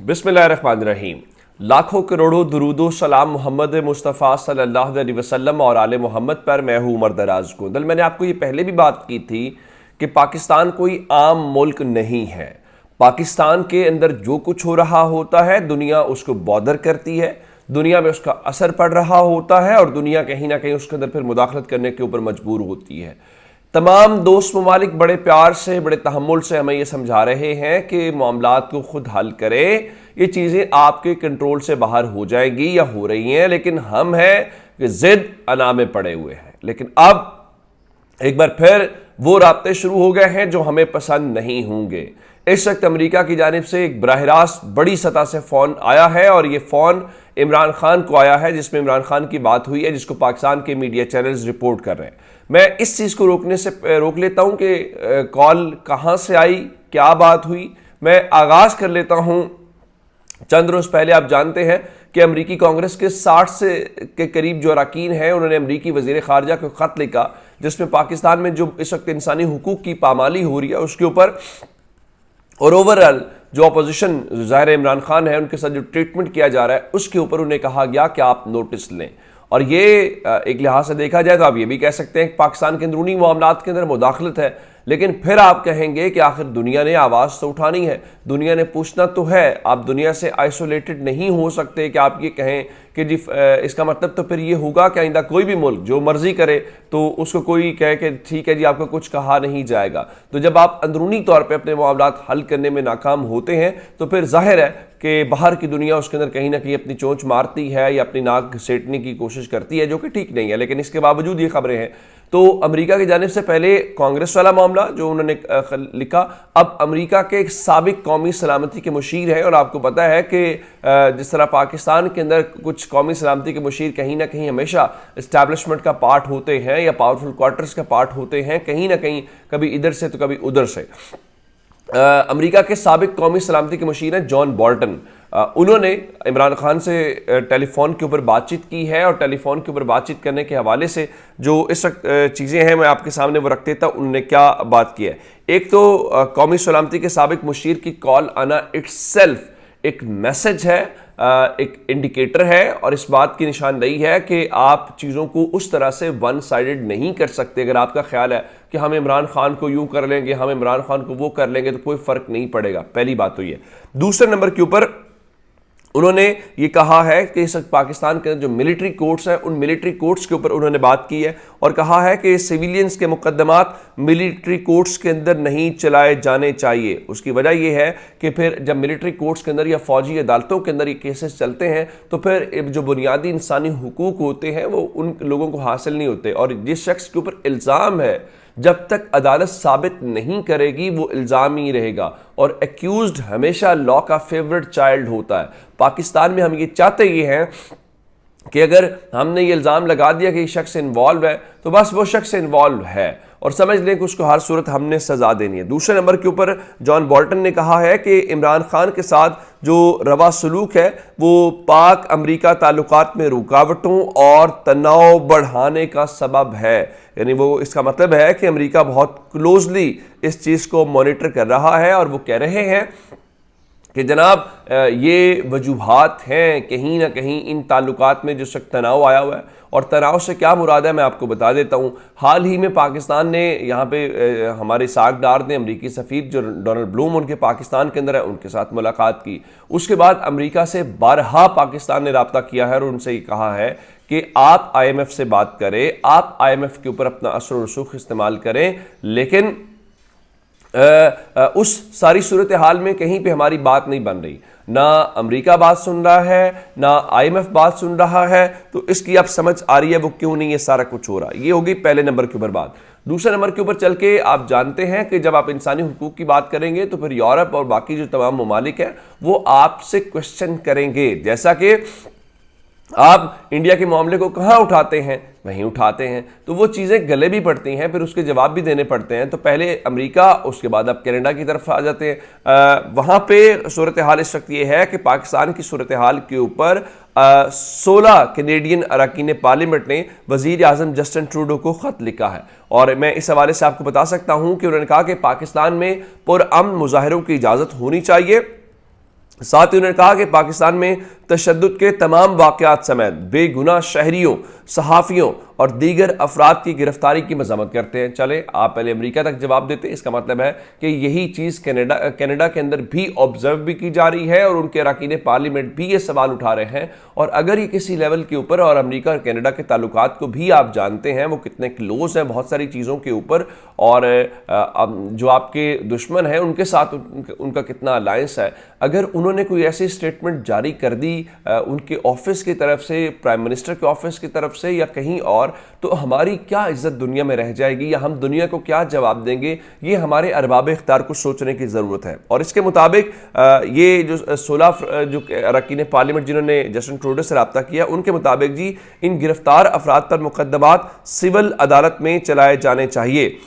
बिस्मिल्लाहिर्रहमानिर्रहीम। लाखों करोड़ों दुरूदो सलाम मोहम्मद मुस्तफ़ा सल्लल्लाहु अलैहि वसल्लम और आले मोहम्मद पर। मैं हूँ उमर दराज गोंदल। मैंने आपको ये पहले भी बात की थी कि पाकिस्तान कोई आम मुल्क नहीं है। पाकिस्तान के अंदर जो कुछ हो रहा होता है दुनिया उसको बॉदर करती है, दुनिया में उसका असर पड़ रहा होता है और दुनिया कहीं ना कहीं उसके अंदर फिर मुदाखलत करने के ऊपर मजबूर होती है। तमाम दोस्त ममालिक बड़े प्यार से, बड़े तहम्मुल से हमें यह समझा रहे हैं कि मामलात को खुद हल करें, ये चीज़ें आपके कंट्रोल से बाहर हो जाएंगी या हो रही हैं, लेकिन हम हैं कि जिद अना में पड़े हुए हैं। लेकिन अब एक बार फिर वो राब्ते शुरू हो गए हैं जो हमें पसंद नहीं होंगे। इस वक्त अमेरिका की जानिब से एक बराह रास्त बड़ी सतह से फ़ोन आया है और ये फ़ोन इमरान खान को आया है, जिसमें इमरान खान की बात हुई है, जिसको पाकिस्तान के मीडिया चैनल्स रिपोर्ट कर रहे हैं। मैं इस चीज़ को रोक लेता हूं कि कॉल कहां से आई, क्या बात हुई। मैं आगाज़ कर लेता हूं। चंद रोज़ पहले आप जानते हैं कि अमरीकी कांग्रेस के 60 से के करीब जो अरकान हैं उन्होंने अमरीकी वज़ीर ख़ारजा को ख़त लिखा, जिसमें पाकिस्तान में जो इस वक्त इंसानी हुकूक की पामाली हो रही है उसके ऊपर और ओवरऑल जो अपोजिशन ज़ाहिर इमरान खान है उनके साथ जो ट्रीटमेंट किया जा रहा है उसके ऊपर उन्हें कहा गया कि आप नोटिस लें। और ये एक लिहाज से देखा जाए तो आप ये भी कह सकते हैं कि पाकिस्तान के अंदरूनी मामलात के अंदर मुदाखलत है, लेकिन फिर आप कहेंगे कि आखिर दुनिया ने आवाज़ तो उठानी है, दुनिया ने पूछना तो है। आप दुनिया से आइसोलेटेड नहीं हो सकते कि आप ये कहें कि जी इसका मतलब तो फिर ये होगा कि आइंदा कोई भी मुल्क जो मर्जी करे तो उसको कोई कहे कि ठीक है जी आपको कुछ कहा नहीं जाएगा। तो जब आप अंदरूनी तौर पे अपने मामलात हल करने में नाकाम होते हैं तो फिर जाहिर है कि बाहर की दुनिया उसके अंदर कहीं ना कहीं अपनी चोंच मारती है या अपनी नाक घसेटने की कोशिश करती है, जो कि ठीक नहीं है। लेकिन इसके बावजूद ये खबरें हैं। तो अमेरिका की जानिब से पहले कांग्रेस वाला मामला जो उन्होंने लिखा, अब अमेरिका के एक साबिक कौमी सलामती के मुशीर हैं और आपको पता है कि जिस तरह पाकिस्तान के अंदर कुछ कौमी सलामती के मुशीर कहीं ना कहीं हमेशा इस्टेब्लिशमेंट का पार्ट होते हैं या पावरफुल क्वार्टर्स का पार्ट होते हैं, कहीं ना कहीं कभी इधर से तो कभी उधर से। अमेरिका के साबिक कौमी सलामती के मुशीर हैं जॉन बोल्टन। उन्होंने इमरान खान से टेलीफोन के ऊपर बातचीत की है और टेलीफोन के ऊपर बातचीत करने के हवाले से जो इस वक्त चीज़ें हैं मैं आपके सामने वो रख देता हूं। उन्होंने क्या बात की है। एक तो कौमी सलामती के साबिक मुशीर की कॉल आना इट्सेल्फ एक मैसेज है, एक इंडिकेटर है और इस बात की निशानदेही है कि आप चीज़ों को उस तरह से वन साइडेड नहीं कर सकते। अगर आपका ख्याल है कि हम इमरान खान को यूं कर लेंगे, हम इमरान खान को वो कर लेंगे, तो कोई फ़र्क नहीं पड़ेगा। पहली बात तो ये। दूसरे नंबर के ऊपर उन्होंने ये कहा है कि इस पाकिस्तान के जो मिलिट्री कोर्ट्स हैं उन मिलिट्री कोर्ट्स के ऊपर उन्होंने बात की है और कहा है कि सिविलियंस के मुकदमात मिलिट्री कोर्ट्स के अंदर नहीं चलाए जाने चाहिए। उसकी वजह यह है कि फिर जब मिलिट्री कोर्ट्स के अंदर या फौजी अदालतों के अंदर ये केसेस चलते हैं तो फिर जो बुनियादी इंसानी हुकूक होते हैं वो उन लोगों को हासिल नहीं होते। और जिस शख्स के ऊपर इल्ज़ाम है जब तक अदालत साबित नहीं करेगी वो इल्ज़ाम ही रहेगा और एक्यूज्ड हमेशा लॉ का फेवरेट चाइल्ड होता है। पाकिस्तान में हम ये चाहते ये हैं कि अगर हमने ये इल्ज़ाम लगा दिया कि ये शख्स इन्वॉल्व है तो बस वो शख्स इन्वॉल्व है और समझ लें कि उसको हर सूरत हमने सज़ा देनी है। दूसरे नंबर के ऊपर जॉन बोल्टन ने कहा है कि इमरान खान के साथ जो रवा सलूक है वो पाक अमरीका ताल्लुकात में रुकावटों और तनाव बढ़ाने का सबब है। यानी वो इसका मतलब है कि अमरीका बहुत क्लोजली इस चीज़ को मॉनिटर कर रहा है और वो कह रहे हैं कि जनाब ये वजूहात हैं कहीं ना कहीं इन ताल्लुकात में जो सख्त तनाव आया हुआ है। और तनाव से क्या मुराद है मैं आपको बता देता हूँ। हाल ही में पाकिस्तान ने यहाँ पे हमारे सागदार ने अमरीकी सफ़ीर जो डोनाल्ड ब्लूम उनके पाकिस्तान के अंदर है उनके साथ मुलाकात की। उसके बाद अमरीका से बारहा पाकिस्तान ने रब्ता किया है और उनसे ये कहा है कि आप IMF से बात करें, आप IMF के ऊपर अपना असर रसूख इस्तेमाल करें, लेकिन उस सारी सूरत हाल में कहीं पे हमारी बात नहीं बन रही। ना अमेरिका बात सुन रहा है ना IMF बात सुन रहा है। तो इसकी आप समझ आ रही है वो क्यों नहीं ये सारा कुछ हो रहा। ये होगी पहले नंबर के ऊपर बात। दूसरे नंबर के ऊपर चल के आप जानते हैं कि जब आप इंसानी हुकूक की बात करेंगे तो फिर यूरोप और बाकी जो तमाम ममालिक हैं वो आपसे क्वेश्चन करेंगे। जैसा कि आप इंडिया के मामले को कहाँ उठाते हैं वहीं उठाते हैं तो वो चीज़ें गले भी पड़ती हैं, फिर उसके जवाब भी देने पड़ते हैं। तो पहले अमेरिका, उसके बाद आप कनाडा की तरफ आ जाते हैं। वहाँ पे सूरत हाल इस वक्त ये है कि पाकिस्तान की सूरत हाल के ऊपर 16 कैनेडियन अरकान पार्लियामेंट ने वज़ीर आज़म जस्टिन ट्रूडो को ख़त लिखा है और मैं इस हवाले से आपको बता सकता हूँ कि उन्होंने कहा कि पाकिस्तान में पुरअमन मुजाहिरों की इजाज़त होनी चाहिए साथ ही उन्होंने कहा कि पाकिस्तान में तशद्दुद के तमाम वाक़यात समेत बेगुनाह शहरियों, सहाफ़ियों और दीगर अफराद की गिरफ्तारी की मज़म्मत करते हैं। चले आप पहले अमेरिका तक जवाब देते हैं, इसका मतलब है कि यही चीज़ कनाडा के अंदर भी ऑब्जर्व भी की जा रही है और उनके अरकान पार्लियामेंट भी ये सवाल उठा रहे हैं। और अगर ये किसी लेवल के ऊपर, और अमेरिका और कनाडा के ताल्लुकात को भी आप जानते हैं वो कितने क्लोज हैं बहुत सारी चीज़ों के ऊपर, और जो आपके दुश्मन हैं उनके साथ उनका कितना अलायंस है, अगर उन्होंने कोई ऐसी स्टेटमेंट जारी कर दी उनके ऑफिस की तरफ से, प्राइम मिनिस्टर के ऑफिस की तरफ से या कहीं और, तो हमारी क्या इज्जत दुनिया में रह जाएगी या हम दुनिया को क्या जवाब देंगे? ये हमारे अरबाब इख्तियार को सोचने की ज़रूरत है। और इसके मुताबिक ये जो 16 जो अरकान पार्लियामेंट जिन्होंने जस्टिन ट्रूडो से रब्ता किया, उनके मुताबिक जी इन गिरफ्तार अफराद पर मुकदमात सिविल अदालत में चलाए जाने चाहिए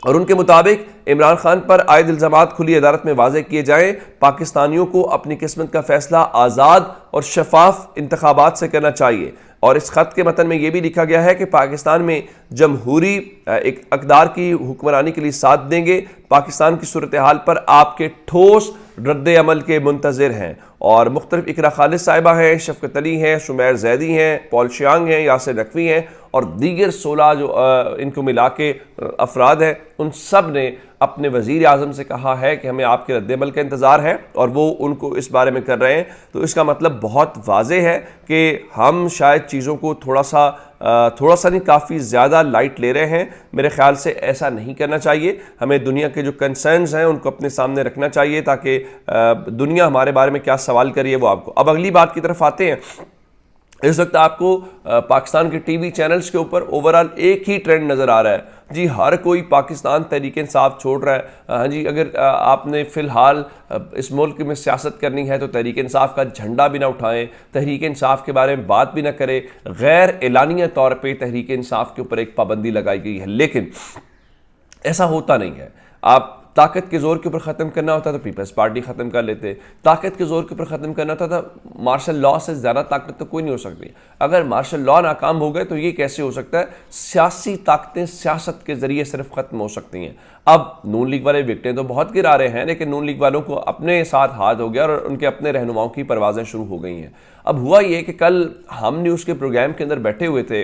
और उनके मुताबिक इमरान खान पर आयद इल्जामात खुली अदालत में वाज़ेह किए जाएं। पाकिस्तानियों को अपनी किस्मत का फैसला आज़ाद और शफाफ इंतखाबात से करना चाहिए। और इस खत के मतन में यह भी लिखा गया है कि पाकिस्तान में जमहूरी एक अक़दार की हुक्मरानी के लिए साथ देंगे। पाकिस्तान की सूरत हाल पर आपके ठोस रद्द अमल के मुंतज़िर हैं। और मुख्तलिफ इकरा खालिद साहिबा हैं, शफकत अली हैं, शुमैर जैदी हैं, पॉल शियांग हैं, यासिर नकवी हैं और दीगर 16 जो इनको मिला के अफराद हैं, उन सब ने अपने वज़ीर आज़म से कहा है कि हमें आपके रद्द-ए-अमल का इंतज़ार है और वो उनको इस बारे में कर रहे हैं। तो इसका मतलब बहुत वाज़ेह है कि हम शायद चीज़ों को थोड़ा सा नहीं, काफ़ी ज़्यादा लाइट ले रहे हैं। मेरे ख्याल से ऐसा नहीं करना चाहिए। हमें दुनिया के जो कंसर्न्स हैं उनको अपने सामने रखना चाहिए ताकि दुनिया हमारे बारे में क्या सवाल करिए वो आपको। अब अगली बात की तरफ आते हैं। इस वक्त आपको पाकिस्तान के टीवी चैनल्स के ऊपर ओवरऑल एक ही ट्रेंड नज़र आ रहा है जी, हर कोई पाकिस्तान तहरीक-ए-इंसाफ छोड़ रहा है। हाँ जी, अगर आपने फ़िलहाल इस मुल्क में सियासत करनी है तो तहरीक-ए-इंसाफ का झंडा भी ना उठाएं, तहरीक-ए-इंसाफ के बारे में बात भी ना करें। गैर एलानिया तौर पर तहरीक-ए-इंसाफ के ऊपर एक पाबंदी लगाई गई है, लेकिन ऐसा होता नहीं है। आप ताकत के जोर के ऊपर ख़त्म करना होता तो पीपल्स पार्टी ख़त्म कर लेते, ताकत के जोर के ऊपर ख़त्म करना होता था मार्शल लॉ से ज़्यादा ताकत तो कोई नहीं हो सकती। अगर मार्शल लॉ नाकाम हो गए तो ये कैसे हो सकता है? सियासी ताकतें सियासत के ज़रिए सिर्फ ख़त्म हो सकती हैं। अब नून लीग वाले विकटें तो बहुत गिरा रहे हैं, लेकिन नून लीग वालों को अपने साथ हाथ हो गया और उनके अपने रहनुमाओं की परवाज़ें शुरू हो गई हैं। अब हुआ ये कि कल हम न्यूज़ के प्रोग्राम के अंदर बैठे हुए थे,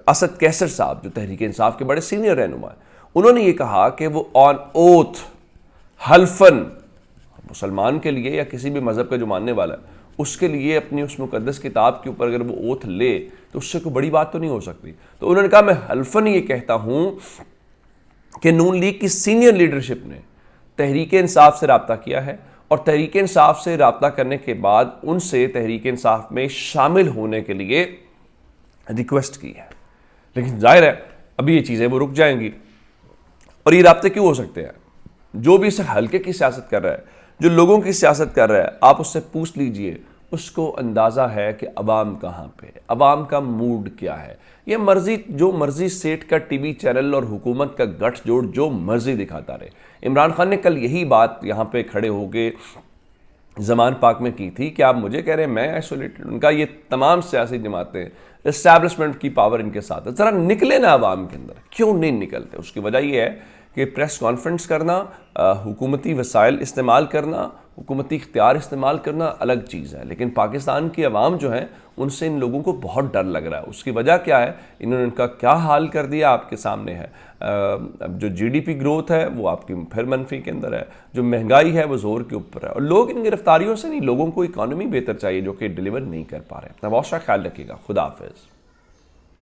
असद कैसर साहब जो तहरीक-ए-इंसाफ के बड़े सीनियर रहनुमा हैं, उन्होंने ये कहा कि वो ऑन ओथ हल्फन मुसलमान के लिए या किसी भी मज़हब का जो मानने वाला है उसके लिए अपनी उस मुकद्दस किताब के ऊपर अगर वो ओथ ले तो उससे कोई बड़ी बात तो नहीं हो सकती। तो उन्होंने कहा मैं हल्फन ये कहता हूँ कि नून लीग की सीनियर लीडरशिप ने तहरीक-ए-इंसाफ से रब्ता किया है और तहरीक-ए-इंसाफ से रब्ता करने के बाद उनसे तहरीक-ए-इंसाफ में शामिल होने के लिए रिक्वेस्ट की है। लेकिन जाहिर है अभी ये चीज़ें वो रुक जाएंगी। और ये राब्ते क्यों हो सकते हैं? जो भी इस हल्के की सियासत कर रहा है, जो लोगों की सियासत कर रहा है, आप उससे पूछ लीजिए, उसको अंदाज़ा है कि अवाम कहाँ पे, अवाम का मूड क्या है। ये जो मर्जी सेठ का टीवी चैनल और हुकूमत का गठजोड़ जो मर्जी दिखाता रहे। इमरान खान ने कल यही बात यहाँ पे खड़े होके ज़मान पाक में की थी कि आप मुझे कह रहे हैं मैं आइसोलेटेड। उनका ये तमाम सियासी जमातें, इस्टेब्लिशमेंट की पावर इनके साथ है। ज़रा निकले ना अवाम के अंदर, क्यों नहीं निकलते? उसकी वजह यह है कि प्रेस कॉन्फ्रेंस करना, हुकूमती वसाइल इस्तेमाल करना, हुकूमती इख्तियार इस्तेमाल करना अलग चीज़ है, लेकिन पाकिस्तान की अवाम जो है उनसे इन लोगों को बहुत डर लग रहा है। उसकी वजह क्या है? इन्होंने इनका क्या हाल कर दिया आपके सामने है। अब जो जीडीपी ग्रोथ है वो आपकी फिर मनफी के अंदर है, जो महंगाई है वो जोर के ऊपर है और लोग इन गिरफ्तारियों से नहीं, लोगों को इकॉनमी बेहतर चाहिए जो कि डिलीवर नहीं कर पा रहे। अपना बहुत सा ख्याल रखिएगा। खुदा हाफिज़।